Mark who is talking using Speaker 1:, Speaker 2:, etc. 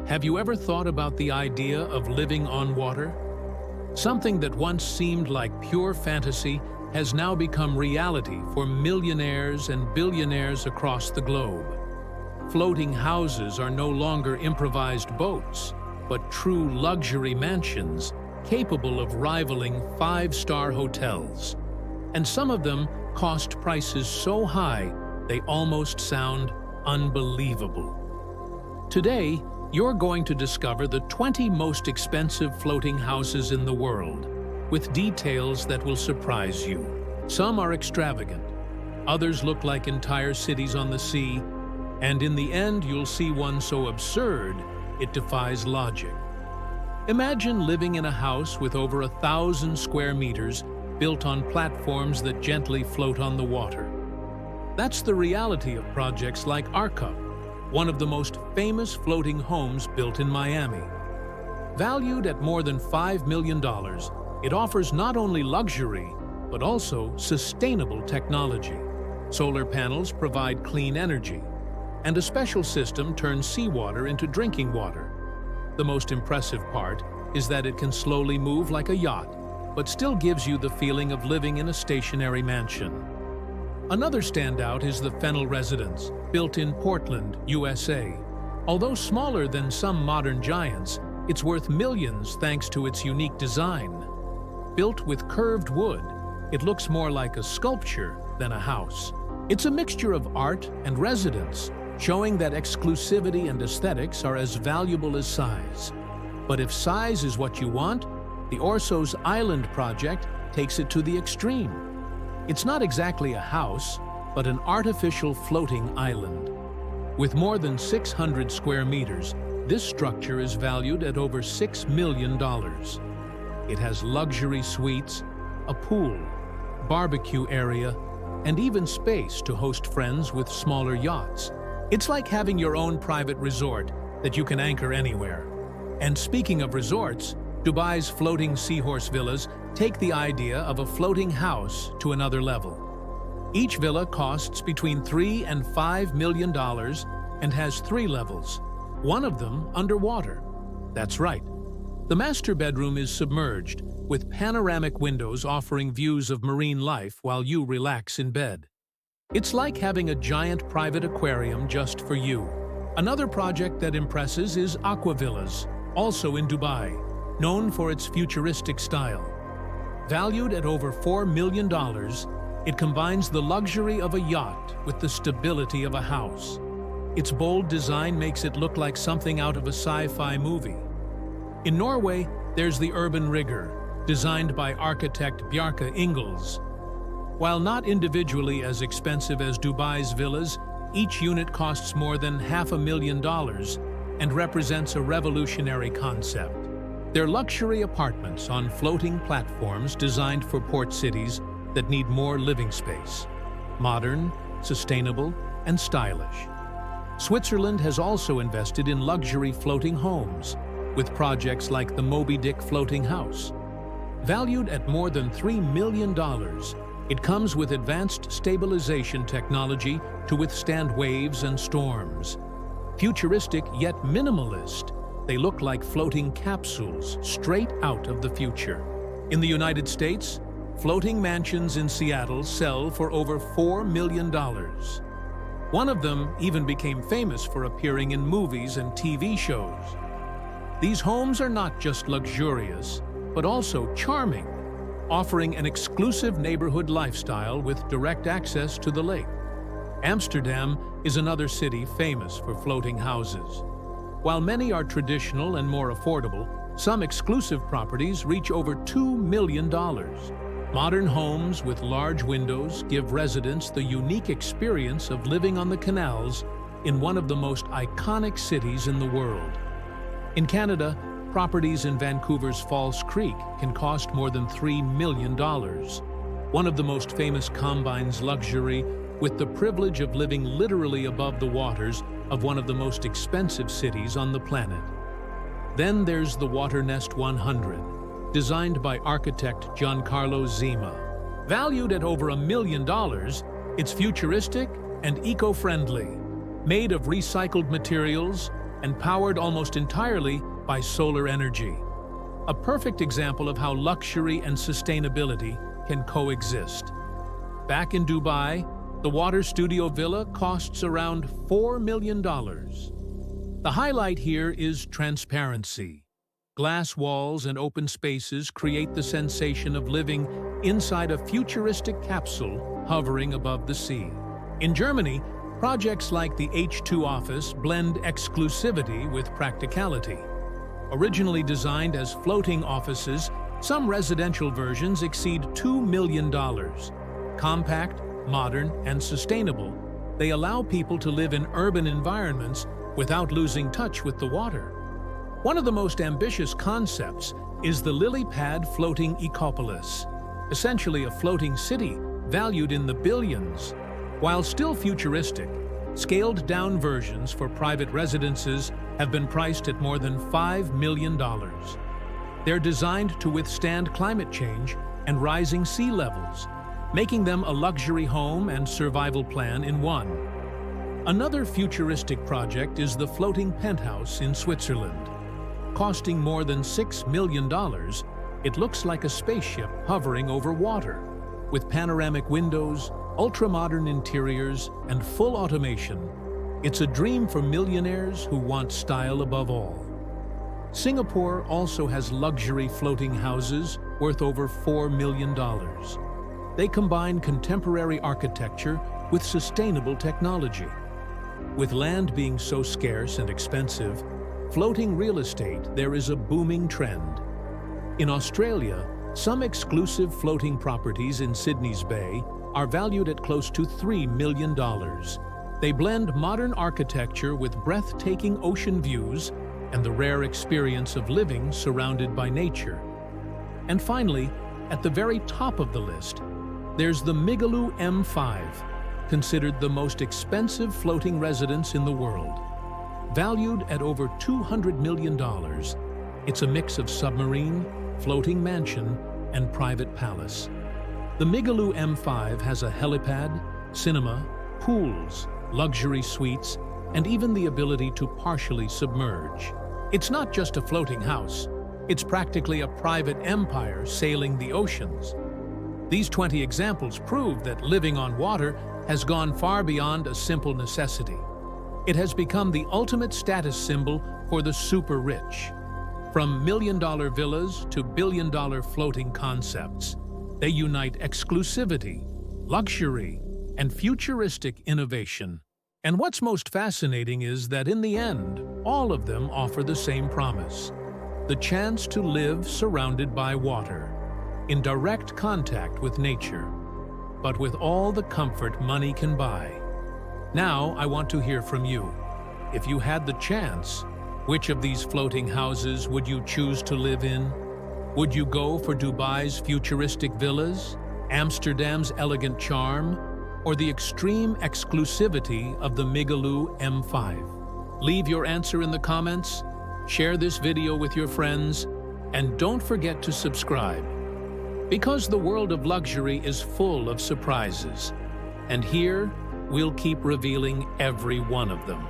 Speaker 1: Have you ever thought about the idea of living on water? Something that once seemed like pure fantasy has now become reality for millionaires and billionaires across the globe. Floating houses are no longer improvised boats, but true luxury mansions capable of rivaling five-star hotels. And some of them cost prices so high they almost sound unbelievable. Today, you're going to discover the 20 most expensive floating houses in the world, with details that will surprise you. Some are extravagant, others look like entire cities on the sea, and in the end you'll see one so absurd it defies logic. Imagine living in a house with over 1,000 square meters built on platforms that gently float on the water. That's the reality of projects like Arcup, one of the most famous floating homes built in Miami. Valued at more than $5 million, it offers not only luxury, but also sustainable technology. Solar panels provide clean energy, and a special system turns seawater into drinking water. The most impressive part is that it can slowly move like a yacht, but still gives you the feeling of living in a stationary mansion. Another standout is the Fennel Residence, built in Portland, USA. Although smaller than some modern giants, it's worth millions thanks to its unique design. Built with curved wood, it looks more like a sculpture than a house. It's a mixture of art and residence, showing that exclusivity and aesthetics are as valuable as size. But if size is what you want, the Orso's Island project takes it to the extreme. It's not exactly a house, but an artificial floating island. With more than 600 square meters, this structure is valued at over $6 million. It has luxury suites, a pool, barbecue area, and even space to host friends with smaller yachts. It's like having your own private resort that you can anchor anywhere. And speaking of resorts, Dubai's floating seahorse villas take the idea of a floating house to another level. Each villa costs between $3 and $5 million and has 3 levels, one of them underwater. That's right. The master bedroom is submerged, with panoramic windows offering views of marine life while you relax in bed. It's like having a giant private aquarium just for you. Another project that impresses is Aqua Villas, also in Dubai, known for its futuristic style. Valued at over $4 million, it combines the luxury of a yacht with the stability of a house. Its bold design makes it look like something out of a sci-fi movie. In Norway, there's the Urban Rigger, designed by architect Bjarke Ingels. While not individually as expensive as Dubai's villas, each unit costs more than $500,000 and represents a revolutionary concept. They're luxury apartments on floating platforms designed for port cities that need more living space. Modern, sustainable, and stylish. Switzerland has also invested in luxury floating homes, with projects like the Moby Dick floating house. Valued at more than $3 million, it comes with advanced stabilization technology to withstand waves and storms. Futuristic yet minimalist, they look like floating capsules straight out of the future. In the United States, floating mansions in Seattle sell for over $4 million. One of them even became famous for appearing in movies and TV shows. These homes are not just luxurious, but also charming, offering an exclusive neighborhood lifestyle with direct access to the lake. Amsterdam is another city famous for floating houses. While many are traditional and more affordable, some exclusive properties reach over $2 million. Modern homes with large windows give residents the unique experience of living on the canals in one of the most iconic cities in the world. In Canada, properties in Vancouver's False Creek can cost more than $3 million. One of the most famous combines luxury with the privilege of living literally above the waters of one of the most expensive cities on the planet. Then there's the Water Nest 100, designed by architect Giancarlo Zima. Valued at over $1 million, it's futuristic and eco-friendly. Made of recycled materials, and powered almost entirely by solar energy. A perfect example of how luxury and sustainability can coexist. Back in Dubai, the water studio villa costs around $4 million. The highlight here is transparency. Glass walls and open spaces create the sensation of living inside a futuristic capsule hovering above the sea. In Germany, projects like the H2 office blend exclusivity with practicality. Originally designed as floating offices, some residential versions exceed $2 million. Compact, modern, and sustainable, they allow people to live in urban environments without losing touch with the water. One of the most ambitious concepts is the lily pad floating ecopolis, essentially a floating city valued in the billions. While still futuristic, scaled-down versions for private residences have been priced at more than $5 million. They're designed to withstand climate change and rising sea levels, making them a luxury home and survival plan in one. Another futuristic project is the floating penthouse in Switzerland. Costing more than $6 million, it looks like a spaceship hovering over water. With panoramic windows, ultra-modern interiors, and full automation, it's a dream for millionaires who want style above all. Singapore also has luxury floating houses worth over $4 million. They combine contemporary architecture with sustainable technology. With land being so scarce and expensive, floating real estate there is a booming trend. In Australia, some exclusive floating properties in Sydney's Bay are valued at close to $3 million. They blend modern architecture with breathtaking ocean views and the rare experience of living surrounded by nature. And finally, at the very top of the list, there's the Migaloo M5, considered the most expensive floating residence in the world. Valued at over $200 million, it's a mix of submarine, floating mansion, and private palace. The Migaloo M5 has a helipad, cinema, pools, luxury suites, and even the ability to partially submerge. It's not just a floating house, it's practically a private empire sailing the oceans. These 20 examples prove that living on water has gone far beyond a simple necessity. It has become the ultimate status symbol for the super rich. From million-dollar villas to billion-dollar floating concepts, they unite exclusivity, luxury, and futuristic innovation. And what's most fascinating is that in the end, all of them offer the same promise: the chance to live surrounded by water, in direct contact with nature, but with all the comfort money can buy. Now, I want to hear from you. If you had the chance, which of these floating houses would you choose to live in? Would you go for Dubai's futuristic villas, Amsterdam's elegant charm, or the extreme exclusivity of the Migaloo M5? Leave your answer in the comments, share this video with your friends, and don't forget to subscribe. Because the world of luxury is full of surprises, and here we'll keep revealing every one of them.